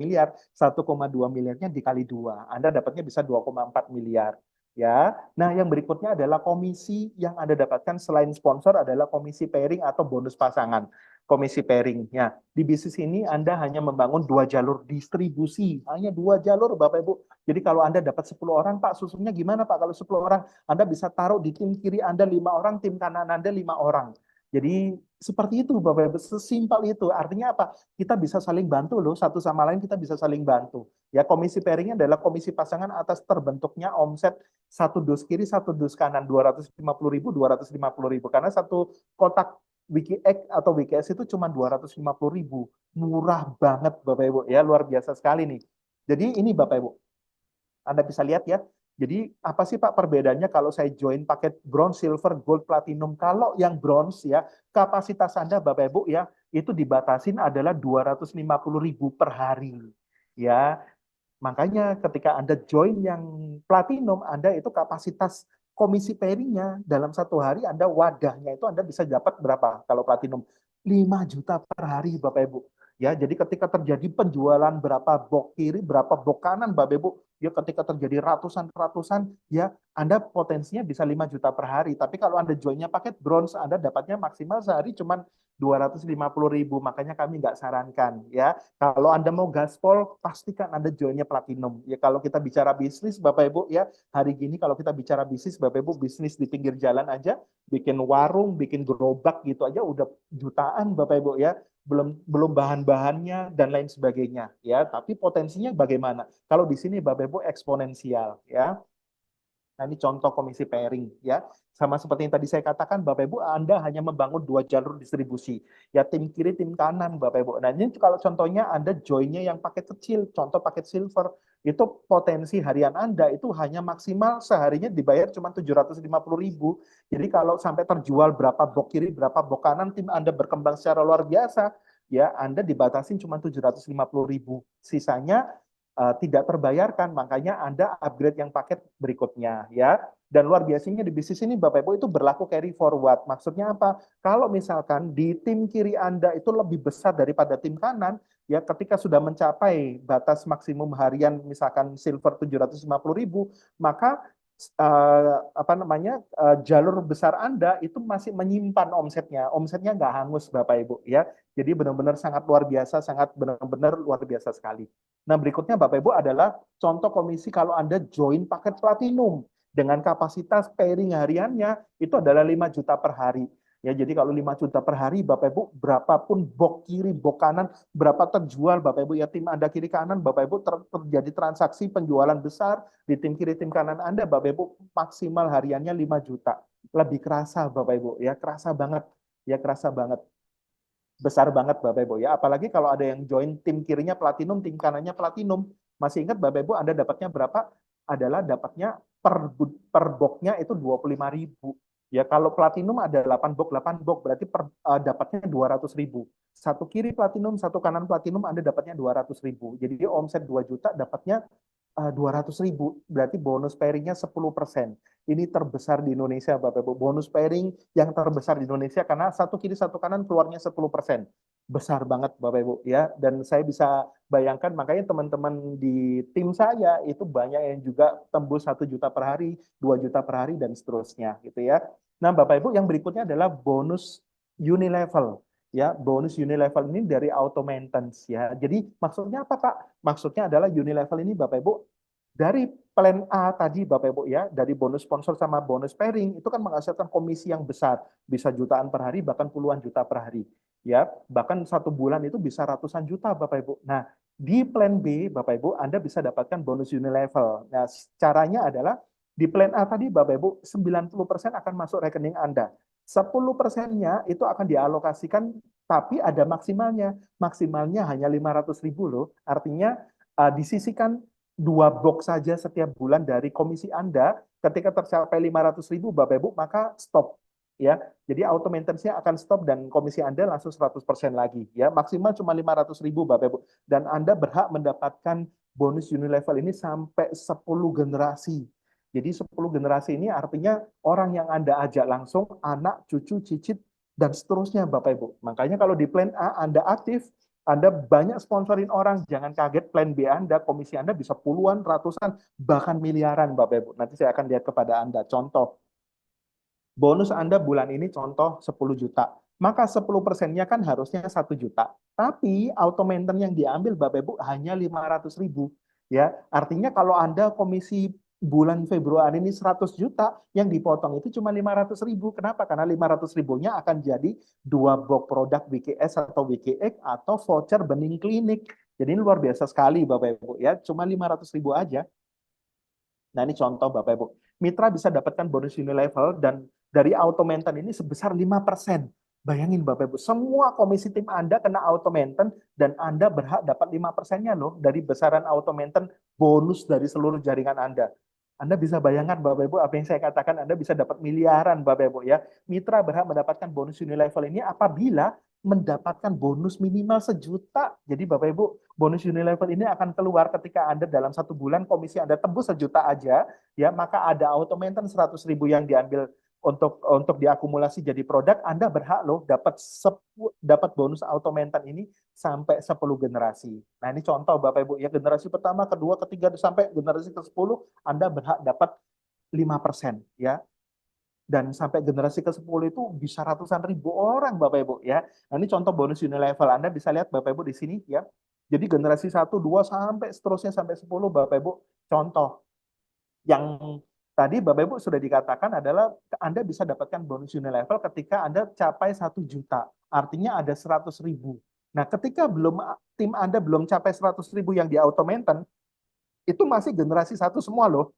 miliar, 1,2 miliarnya dikali 2. Anda dapatnya bisa 2,4 miliar. Ya, nah yang berikutnya adalah komisi yang Anda dapatkan selain sponsor adalah komisi pairing atau bonus pasangan. Komisi pairing. Ya, di bisnis ini Anda hanya membangun 2 jalur distribusi, hanya 2 jalur Bapak Ibu. Jadi kalau Anda dapat 10 orang, Pak, susunnya gimana Pak kalau 10 orang? Anda bisa taruh di tim kiri Anda 5 orang, tim kanan Anda 5 orang. Jadi seperti itu Bapak Ibu, sesimpel itu. Artinya apa? Kita bisa saling bantu loh, satu sama lain kita bisa saling bantu. Ya, komisi pairingnya adalah komisi pasangan atas terbentuknya omset 1 dus kiri, 1 dus kanan, 250.000, 250.000. Karena satu kotak WikiX atau WKS itu cuma 250.000. Murah banget Bapak Ibu, ya luar biasa sekali nih. Jadi ini Bapak Ibu, Anda bisa lihat ya. Jadi apa sih Pak perbedaannya kalau saya join paket bronze, silver, gold, platinum? Kalau yang bronze ya, kapasitas Anda Bapak Ibu ya, itu dibatasin adalah 250.000 per hari. Ya, makanya ketika Anda join yang platinum, Anda itu kapasitas komisi pairingnya dalam 1 hari Anda wadahnya itu Anda bisa dapat berapa kalau platinum? 5 juta per hari Bapak Ibu. Ya, jadi ketika terjadi penjualan berapa box kiri, berapa box kanan Bapak Ibu, ya ketika terjadi ratusan-ratusan, ya Anda potensinya bisa 5 juta per hari. Tapi kalau Anda joinnya paket bronze, Anda dapatnya maksimal sehari cuma 250.000. Makanya kami nggak sarankan ya. Kalau Anda mau gaspol, pastikan Anda joinnya platinum. Ya kalau kita bicara bisnis, Bapak Ibu ya, hari gini kalau kita bicara bisnis, Bapak Ibu bisnis di pinggir jalan aja, bikin warung, bikin gerobak gitu aja udah jutaan Bapak Ibu ya. Belum bahan-bahannya dan lain sebagainya ya. Tapi potensinya bagaimana? Kalau di sini Bapak Ibu eksponensial ya. Nah, ini contoh komisi pairing ya. Sama seperti yang tadi saya katakan, Bapak Ibu, Anda hanya membangun 2 jalur distribusi. Ya tim kiri, tim kanan, Bapak Ibu. Nah, ini kalau contohnya Anda joinnya yang paket kecil, contoh paket silver, itu potensi harian Anda itu hanya maksimal seharinya dibayar cuma 750.000. Jadi kalau sampai terjual berapa bok kiri, berapa bok kanan, tim Anda berkembang secara luar biasa, ya Anda dibatasin cuma 750.000. Sisanya tidak terbayarkan, makanya Anda upgrade yang paket berikutnya ya. Dan luar biasanya di bisnis ini Bapak Ibu itu berlaku carry forward. Maksudnya apa? Kalau misalkan di tim kiri Anda itu lebih besar daripada tim kanan, ya ketika sudah mencapai batas maksimum harian misalkan silver 750.000, maka apa namanya jalur besar Anda itu masih menyimpan omsetnya nggak hangus Bapak Ibu ya. Jadi benar-benar sangat luar biasa, sangat benar-benar luar biasa sekali. Nah, berikutnya Bapak Ibu adalah contoh komisi kalau Anda join paket platinum dengan kapasitas pairing hariannya itu adalah 5 juta per hari. Ya, jadi kalau 5 juta per hari Bapak Ibu berapapun bok kiri, bok kanan, berapa terjual Bapak Ibu ya tim Anda kiri kanan, Bapak Ibu terjadi transaksi penjualan besar di tim kiri tim kanan Anda, Bapak Ibu maksimal hariannya 5 juta. Lebih kerasa Bapak Ibu ya, kerasa banget. Ya kerasa banget. Besar banget Bapak Ibu ya. Apalagi kalau ada yang join tim kirinya platinum, tim kanannya platinum. Masih ingat Bapak Ibu Anda dapatnya berapa? Adalah dapatnya per boxnya itu 25.000. Ya kalau platinum ada 8 box, 8 box berarti dapatnya 200.000. Satu kiri platinum, satu kanan platinum Anda dapatnya 200.000. Jadi omset 2 juta dapatnya 200.000. Berarti bonus pairingnya 10%. Ini terbesar di Indonesia Bapak Ibu. Bonus pairing yang terbesar di Indonesia karena satu kiri satu kanan keluarnya 10%. Besar banget Bapak Ibu ya. Dan saya bisa bayangkan makanya teman-teman di tim saya itu banyak yang juga tembus 1 juta per hari, 2 juta per hari dan seterusnya gitu ya. Nah, Bapak Ibu yang berikutnya adalah bonus unilevel. Ya, bonus unilevel ini dari auto maintenance ya. Jadi maksudnya apa Pak? Maksudnya adalah unilevel ini Bapak Ibu dari plan A tadi Bapak Ibu ya, dari bonus sponsor sama bonus pairing itu kan menghasilkan komisi yang besar, bisa jutaan per hari bahkan puluhan juta per hari. Ya, bahkan satu bulan itu bisa ratusan juta Bapak Ibu. Nah, di plan B Bapak Ibu Anda bisa dapatkan bonus unilevel. Nah, caranya adalah di plan A tadi Bapak Ibu 90% akan masuk rekening Anda. 10%-nya itu akan dialokasikan tapi ada maksimalnya. Maksimalnya hanya 500.000 loh. Artinya disisikan 2 box saja setiap bulan dari komisi Anda. Ketika tercapai 500.000 Bapak Ibu maka stop ya. Jadi auto maintenance-nya akan stop dan komisi Anda langsung 100% lagi ya. Maksimal cuma 500.000 Bapak Ibu dan Anda berhak mendapatkan bonus unilevel ini sampai 10 generasi. Jadi 10 generasi ini artinya orang yang Anda ajak langsung, anak, cucu, cicit, dan seterusnya Bapak Ibu. Makanya kalau di plan A Anda aktif, Anda banyak sponsorin orang, jangan kaget plan B Anda, komisi Anda bisa puluhan, ratusan, bahkan miliaran Bapak Ibu. Nanti saya akan lihat kepada Anda. Contoh, bonus Anda bulan ini contoh 10 juta. Maka 10%-nya kan harusnya 1 juta. Tapi auto maintenance yang diambil Bapak Ibu hanya 500.000. Ya, artinya kalau Anda komisi bulan Februari ini 100 juta, yang dipotong itu cuma 500.000. Kenapa? Karena 500 ribunya akan jadi 2 box produk WKS atau WKX atau voucher bening klinik. Jadi ini luar biasa sekali Bapak Ibu ya, cuma 500.000 aja. Nah ini contoh Bapak Ibu. Mitra bisa dapatkan bonus unilevel dan dari auto maintenance ini sebesar 5%. Bayangin Bapak Ibu, semua komisi tim Anda kena auto maintenance dan Anda berhak dapat 5%-nya loh dari besaran auto maintenance bonus dari seluruh jaringan Anda. Anda bisa bayangkan Bapak Ibu apa yang saya katakan, Anda bisa dapat miliaran Bapak Ibu ya. Mitra berhak mendapatkan bonus unilevel ini apabila mendapatkan bonus minimal 1 juta. Jadi Bapak Ibu, bonus unilevel ini akan keluar ketika Anda dalam 1 bulan komisi Anda tembus 1 juta aja, ya maka ada auto maintenance 100.000 yang diambil untuk diakumulasi jadi produk. Anda berhak loh dapat bonus auto maintenance ini sampai 10 generasi. Nah ini contoh Bapak Ibu ya, generasi pertama, kedua, ketiga sampai generasi ke-10 Anda berhak dapat 5% ya. Dan sampai generasi ke-10 itu bisa ratusan ribu orang Bapak Ibu ya. Nah ini contoh bonus unilevel. Anda bisa lihat Bapak Ibu di sini ya. Jadi generasi 1, 2 sampai seterusnya sampai 10 Bapak Ibu. Contoh yang tadi Bapak Ibu sudah dikatakan adalah Anda bisa dapatkan bonus unilevel ketika Anda capai 1 juta. Artinya ada 100.000. Nah, ketika tim Anda belum capai 100.000 yang di auto maintenance, itu masih generasi 1 semua loh.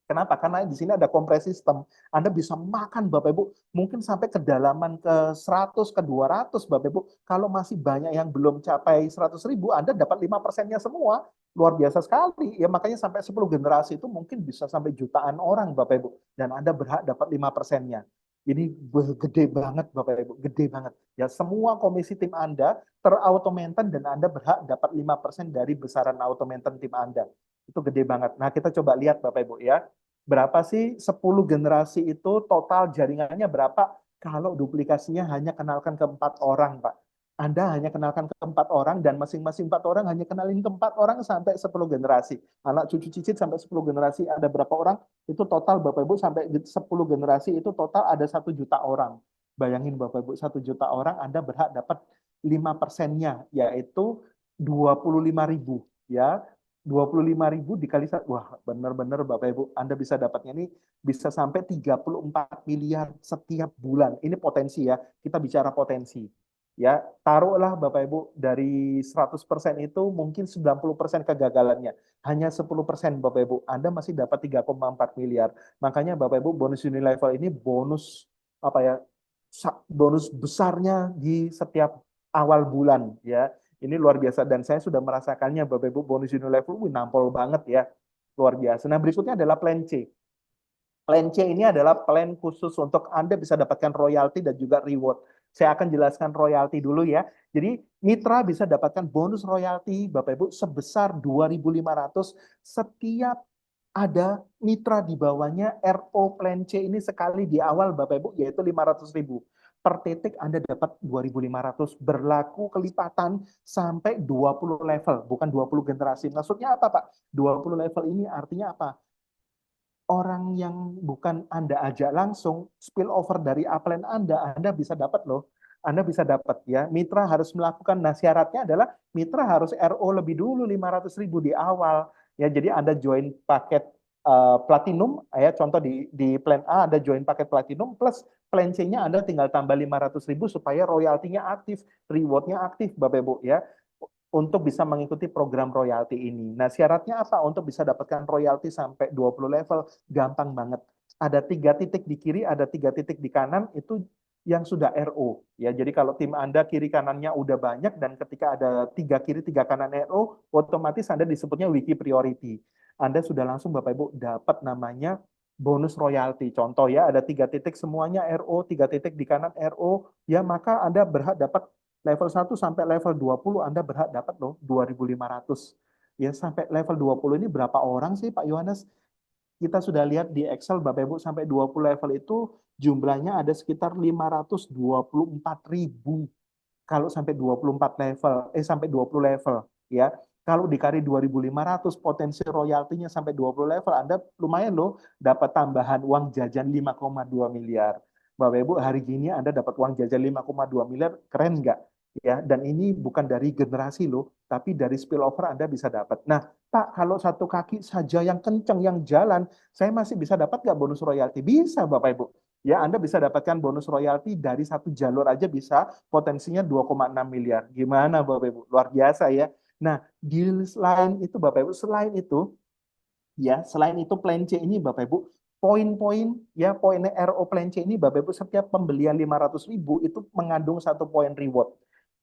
Kenapa? Karena di sini ada kompresi sistem. Anda bisa makan Bapak Ibu, mungkin sampai kedalaman ke 100, ke 200 Bapak Ibu. Kalau masih banyak yang belum capai 100.000, Anda dapat 5%-nya semua. Luar biasa sekali. Ya makanya sampai 10 generasi itu mungkin bisa sampai jutaan orang Bapak Ibu. Dan Anda berhak dapat 5%-nya. Ini gede banget Bapak Ibu, gede banget. Ya, semua komisi tim Anda terautomaten dan Anda berhak dapat 5% dari besaran automaten tim Anda. Itu gede banget. Nah, kita coba lihat Bapak Ibu ya. Berapa sih 10 generasi itu total jaringannya berapa? Kalau duplikasinya hanya kenalkan ke 4 orang, Pak. Anda hanya kenalkan ke 4 orang dan masing-masing 4 orang hanya kenalin ke 4 orang sampai 10 generasi. Anak cucu cicit sampai 10 generasi ada berapa orang? Itu total Bapak Ibu sampai 10 generasi itu total ada 1 juta orang. Bayangin Bapak Ibu 1 juta orang Anda berhak dapat 5%-nya yaitu 25.000 ya. 25.000 dikali wah benar-benar Bapak Ibu Anda bisa dapatnya ini bisa sampai 34 miliar setiap bulan. Ini potensi ya. Kita bicara potensi. Ya, taruhlah Bapak Ibu dari 100% itu mungkin 90% kegagalannya. Hanya 10% Bapak Ibu, Anda masih dapat 3,4 miliar. Makanya Bapak Ibu bonus Unilevel ini bonus apa ya? Bonus besarnya di setiap awal bulan ya. Ini luar biasa dan saya sudah merasakannya Bapak Ibu bonus Unilevel nampol banget ya. Luar biasa. Nah, berikutnya adalah plan C. Plan C ini adalah plan khusus untuk Anda bisa dapatkan royalti dan juga reward. Saya akan jelaskan royalti dulu ya. Jadi mitra bisa dapatkan bonus royalti Bapak Ibu sebesar 2.500 setiap ada mitra di bawahnya RO Plan C ini sekali di awal Bapak Ibu yaitu 500.000. Per titik Anda dapat 2.500 berlaku kelipatan sampai 20 level, bukan 20 generasi. Maksudnya apa Pak? 20 level ini artinya apa? Orang yang bukan Anda ajak langsung, spill over dari upline Anda bisa dapat loh. Anda bisa dapat ya. Mitra harus melakukan, nah syaratnya adalah mitra harus RO lebih dulu 500.000 di awal. Ya, jadi Anda join paket platinum, ya contoh di plan A Anda join paket platinum plus plan C-nya Anda tinggal tambah 500.000 supaya royaltinya aktif, rewardnya aktif Bapak Ibu ya untuk bisa mengikuti program royalti ini. Nah, syaratnya apa untuk bisa dapatkan royalti sampai 20 level? Gampang banget. Ada 3 titik di kiri, ada 3 titik di kanan, itu yang sudah RO. Ya, jadi kalau tim Anda kiri kanannya udah banyak dan ketika ada 3 kiri, 3 kanan RO, otomatis Anda disebutnya wiki priority. Anda sudah langsung Bapak Ibu dapat namanya bonus royalti. Contoh ya, ada 3 titik semuanya RO, 3 titik di kanan RO, ya maka Anda berhak dapat level 1 sampai level 20 Anda berhak dapat loh 2.500. Ya sampai level 20 ini berapa orang sih Pak Yohanes? Kita sudah lihat di Excel Bapak Ibu sampai 20 level itu jumlahnya ada sekitar 524.000 kalau sampai 24 level, sampai 20 level ya. Kalau dikali 2.500 potensi royaltinya sampai 20 level, Anda lumayan loh dapat tambahan uang jajan 5,2 miliar. Bapak Ibu, hari gini Anda dapat uang jajan 5,2 miliar, keren nggak? Ya, dan ini bukan dari generasi loh, tapi dari spillover Anda bisa dapat. Nah, Pak, kalau satu kaki saja yang kenceng, yang jalan, saya masih bisa dapat nggak bonus royalti? Bisa, Bapak Ibu. Ya, Anda bisa dapatkan bonus royalti dari satu jalur aja bisa potensinya 2,6 miliar. Gimana Bapak Ibu? Luar biasa ya. Nah, di selain itu Bapak Ibu, selain itu plan C ini Bapak Ibu, poin-poin ya poinnya RO plan C ini Bapak Ibu setiap pembelian 500.000 itu mengandung 1 poin reward.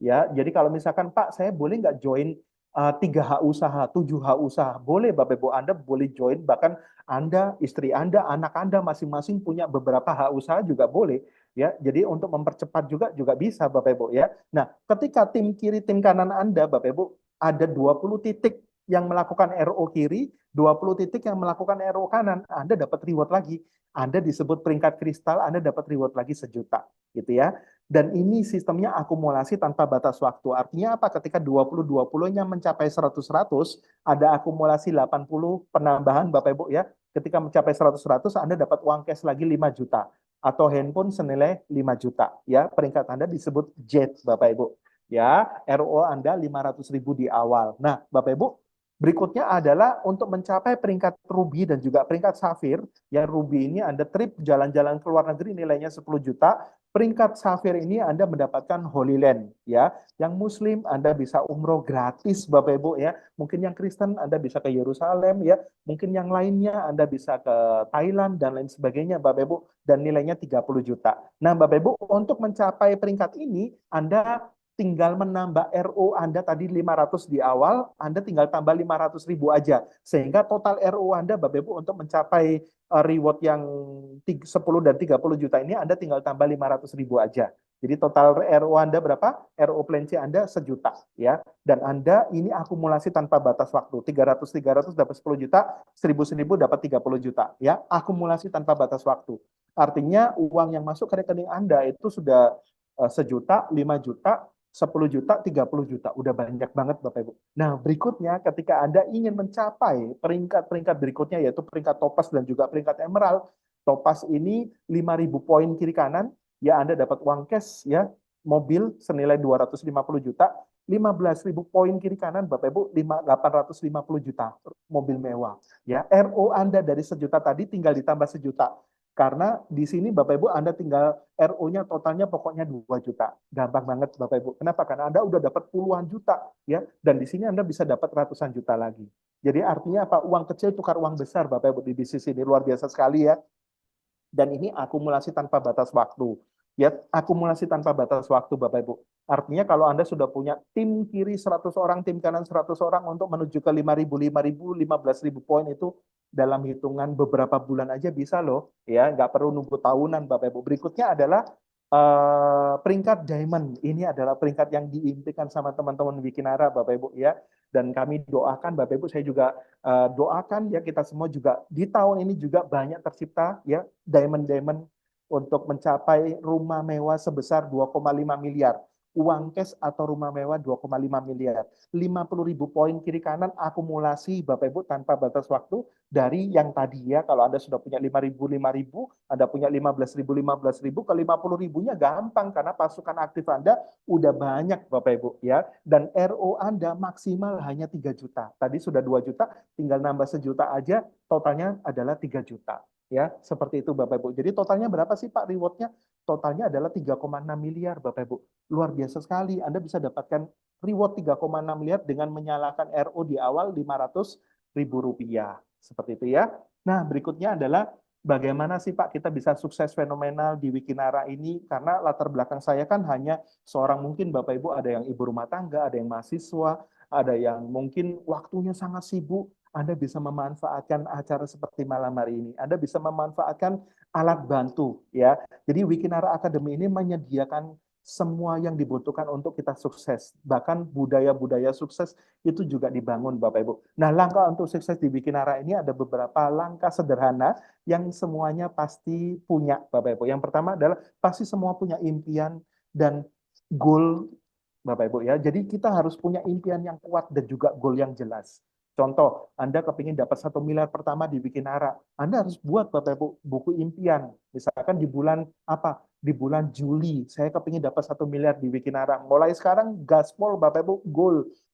Ya, jadi kalau misalkan Pak, saya boleh nggak join 3H usaha, 7H usaha? Boleh Bapak Ibu, Anda boleh join, bahkan Anda, istri Anda, anak Anda masing-masing punya beberapa H usaha juga boleh. Ya, jadi untuk mempercepat juga bisa Bapak Ibu ya. Nah, ketika tim kiri, tim kanan Anda Bapak Ibu ada 20 titik yang melakukan RO kiri, 20 titik yang melakukan RO kanan, Anda dapat reward lagi. Anda disebut peringkat kristal, Anda dapat reward lagi 1 juta, gitu ya. Dan ini sistemnya akumulasi tanpa batas waktu. Artinya apa? Ketika 20-20-nya mencapai 100-100, ada akumulasi 80 penambahan Bapak Ibu ya. Ketika mencapai 100-100, Anda dapat uang cash lagi 5 juta. Atau handphone senilai 5 juta. Ya, peringkat Anda disebut JET Bapak Ibu. Ya, RO Anda 500.000 di awal. Nah, Bapak Ibu, berikutnya adalah untuk mencapai peringkat Ruby dan juga peringkat Safir. Ya, Ruby ini Anda trip jalan-jalan ke luar negeri nilainya 10 juta. Peringkat Safir ini Anda mendapatkan Holy Land. Ya, yang Muslim Anda bisa umroh gratis Bapak Ibu ya. Mungkin yang Kristen Anda bisa ke Yerusalem ya. Mungkin yang lainnya Anda bisa ke Thailand dan lain sebagainya Bapak Ibu. Dan nilainya 30 juta. Nah Bapak Ibu untuk mencapai peringkat ini Anda tinggal menambah RO Anda tadi 500 di awal, Anda tinggal tambah 500.000 aja. Sehingga total RO Anda, Bapak Ibu, untuk mencapai reward yang 10 dan 30 juta ini, Anda tinggal tambah 500.000 aja. Jadi total RO Anda berapa? RO plan C Anda 1 juta, ya. Dan Anda ini akumulasi tanpa batas waktu. 300 dapat 10 juta, 1000 dapat 30 juta, ya. Akumulasi tanpa batas waktu. Artinya uang yang masuk ke rekening Anda itu sudah 1 juta, 5 juta, 10 juta, 30 juta. Udah banyak banget Bapak Ibu. Nah, berikutnya ketika Anda ingin mencapai peringkat-peringkat berikutnya, yaitu peringkat Topaz dan juga peringkat Emerald. Topaz ini 5.000 poin kiri kanan, ya Anda dapat uang cash, ya, mobil senilai 250 juta, 15.000 poin kiri kanan, Bapak Ibu, 850 juta mobil mewah. Ya, RO Anda dari 1 juta tadi tinggal ditambah 1 juta. Karena di sini Bapak Ibu Anda tinggal RO-nya totalnya pokoknya 2 juta. Gampang banget Bapak Ibu. Kenapa? Karena Anda udah dapat puluhan juta, ya. Dan di sini Anda bisa dapat ratusan juta lagi. Jadi artinya apa? Uang kecil tukar uang besar Bapak Ibu di bisnis ini luar biasa sekali, ya. Dan ini akumulasi tanpa batas waktu. Ya, akumulasi tanpa batas waktu Bapak Ibu. Artinya kalau Anda sudah punya tim kiri 100 orang, tim kanan 100 orang untuk menuju ke 5.000, 5.000, 15.000 poin itu dalam hitungan beberapa bulan aja bisa loh, ya, nggak perlu nunggu tahunan Bapak Ibu. Berikutnya adalah peringkat diamond. Ini adalah peringkat yang diimpikan sama teman-teman Wikinara Bapak Ibu, ya. Dan kami doakan Bapak Ibu, saya juga doakan ya kita semua juga di tahun ini juga banyak tercipta ya diamond-diamond untuk mencapai rumah mewah sebesar 2,5 miliar. Uang cash atau rumah mewah 2,5 miliar. 50.000 poin kiri kanan akumulasi Bapak Ibu tanpa batas waktu dari yang tadi, ya. Kalau Anda sudah punya 5.000, Anda punya 15.000 ke 50.000-nya gampang karena pasukan aktif Anda udah banyak Bapak Ibu, ya. Dan RO Anda maksimal hanya 3 juta. Tadi sudah 2 juta, tinggal nambah 1 juta aja, totalnya adalah 3 juta. Ya, seperti itu Bapak Ibu. Jadi totalnya berapa sih Pak rewardnya? Totalnya adalah 3,6 miliar Bapak Ibu. Luar biasa sekali. Anda bisa dapatkan reward 3,6 miliar dengan menyalakan RO di awal 500.000 rupiah. Seperti itu, ya. Nah, berikutnya adalah bagaimana sih Pak kita bisa sukses fenomenal di Wikinara ini? Karena latar belakang saya kan hanya seorang, mungkin Bapak Ibu ada yang ibu rumah tangga, ada yang mahasiswa, ada yang mungkin waktunya sangat sibuk. Anda bisa memanfaatkan acara seperti malam hari ini. Anda bisa memanfaatkan alat bantu, ya. Jadi Wikinara Academy ini menyediakan semua yang dibutuhkan untuk kita sukses. Bahkan budaya-budaya sukses itu juga dibangun Bapak Ibu. Nah, langkah untuk sukses di Wikinara ini ada beberapa langkah sederhana yang semuanya pasti punya Bapak Ibu. Yang pertama adalah pasti semua punya impian dan goal Bapak Ibu, ya. Jadi kita harus punya impian yang kuat dan juga goal yang jelas. Contoh, Anda kepingin dapat 1 miliar pertama di Wikinara, Anda harus buat Bapak Ibu buku impian. Misalkan di bulan apa? Di bulan Juli, saya kepingin dapat 1 miliar di Wikinara. Mulai sekarang gaspol Bapak Ibu,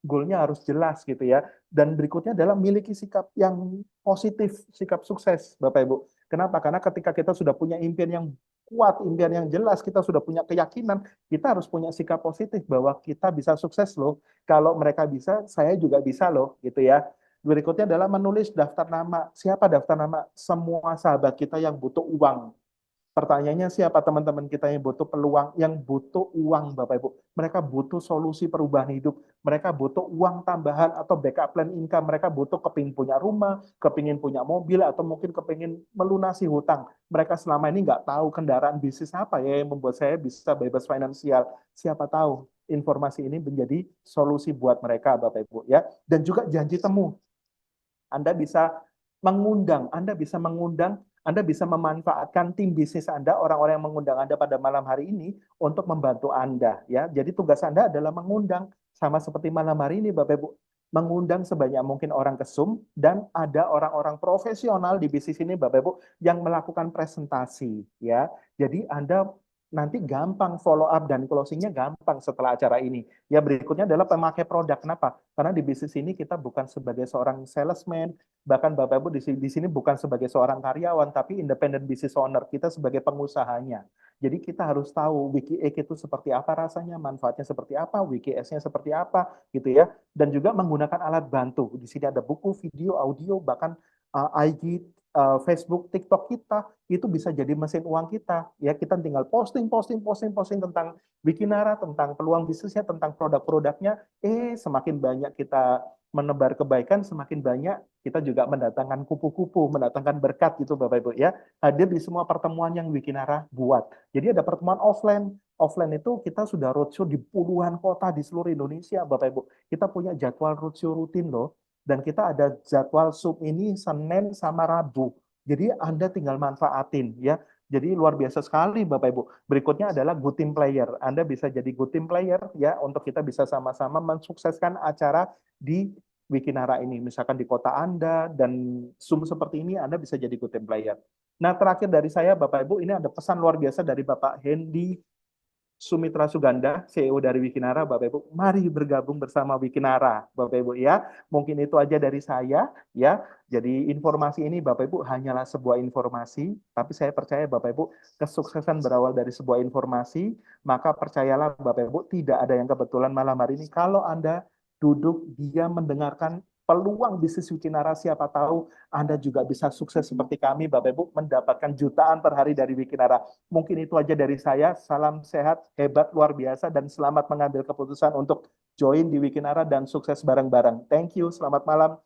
goalnya harus jelas gitu, ya. Dan berikutnya adalah miliki sikap yang positif, sikap sukses Bapak Ibu. Kenapa? Karena ketika kita sudah punya impian yang kuat, impian yang jelas, kita sudah punya keyakinan, kita harus punya sikap positif bahwa kita bisa sukses loh. Kalau mereka bisa, saya juga bisa loh, gitu, ya. Berikutnya adalah menulis daftar nama. Siapa daftar nama? Semua sahabat kita yang butuh uang. Pertanyaannya, siapa teman-teman kita yang butuh peluang, yang butuh uang Bapak Ibu? Mereka butuh solusi perubahan hidup. Mereka butuh uang tambahan atau backup plan income. Mereka butuh kepingin punya rumah, kepingin punya mobil, atau mungkin kepingin melunasi hutang. Mereka selama ini nggak tahu kendaraan bisnis apa ya yang membuat saya bisa bebas finansial. Siapa tahu informasi ini menjadi solusi buat mereka Bapak Ibu, ya. Dan juga janji temu. Anda bisa mengundang, Anda bisa memanfaatkan tim bisnis Anda, orang-orang yang mengundang Anda pada malam hari ini untuk membantu Anda, ya. Jadi tugas Anda adalah mengundang, sama seperti malam hari ini Bapak Ibu, mengundang sebanyak mungkin orang ke Zoom, dan ada orang-orang profesional di bisnis ini Bapak Ibu yang melakukan presentasi, ya. Jadi Anda nanti gampang follow up dan closingnya gampang setelah acara ini. Ya, berikutnya adalah pemakai produk. Kenapa? Karena di bisnis ini kita bukan sebagai seorang salesman, bahkan Bapak Ibu di sini bukan sebagai seorang karyawan, tapi independent business owner, kita sebagai pengusahanya. Jadi kita harus tahu WikiEgg itu seperti apa rasanya, manfaatnya seperti apa, WikiS-nya seperti apa, gitu, ya. Dan juga menggunakan alat bantu. Di sini ada buku, video, audio, bahkan IG Facebook, TikTok kita itu bisa jadi mesin uang kita. Ya, kita tinggal posting tentang Wikinara, tentang peluang bisnisnya, tentang produk-produknya. Semakin banyak kita menebar kebaikan, semakin banyak kita juga mendatangkan kupu-kupu, mendatangkan berkat gitu Bapak Ibu ya. Hadir di semua pertemuan yang Wikinara buat. Jadi ada pertemuan offline. Offline itu kita sudah roadshow di puluhan kota di seluruh Indonesia Bapak Ibu. Kita punya jadwal roadshow rutin loh. Dan kita ada jadwal sub ini Senin sama Rabu. Jadi Anda tinggal manfaatin ya. Jadi luar biasa sekali Bapak Ibu. Berikutnya adalah good team player. Anda bisa jadi good team player ya untuk kita bisa sama-sama mensukseskan acara di Wikinara ini. Misalkan di kota Anda dan Zoom seperti ini Anda bisa jadi good team player. Nah, terakhir dari saya Bapak Ibu, ini ada pesan luar biasa dari Bapak Hendy Sumitra Suganda, CEO dari Wikinara, Bapak Ibu, mari bergabung bersama Wikinara, Bapak Ibu ya. Mungkin itu aja dari saya ya. Jadi informasi ini Bapak Ibu hanyalah sebuah informasi, tapi saya percaya Bapak Ibu kesuksesan berawal dari sebuah informasi, maka percayalah Bapak Ibu tidak ada yang kebetulan malam hari ini. Kalau Anda duduk diam mendengarkan peluang bisnis Wikinara, siapa tahu Anda juga bisa sukses seperti kami Bapak Ibu mendapatkan jutaan per hari dari Wikinara. Mungkin itu aja dari saya. Salam sehat, hebat, luar biasa, dan selamat mengambil keputusan untuk join di Wikinara dan sukses bareng-bareng. Thank you, selamat malam.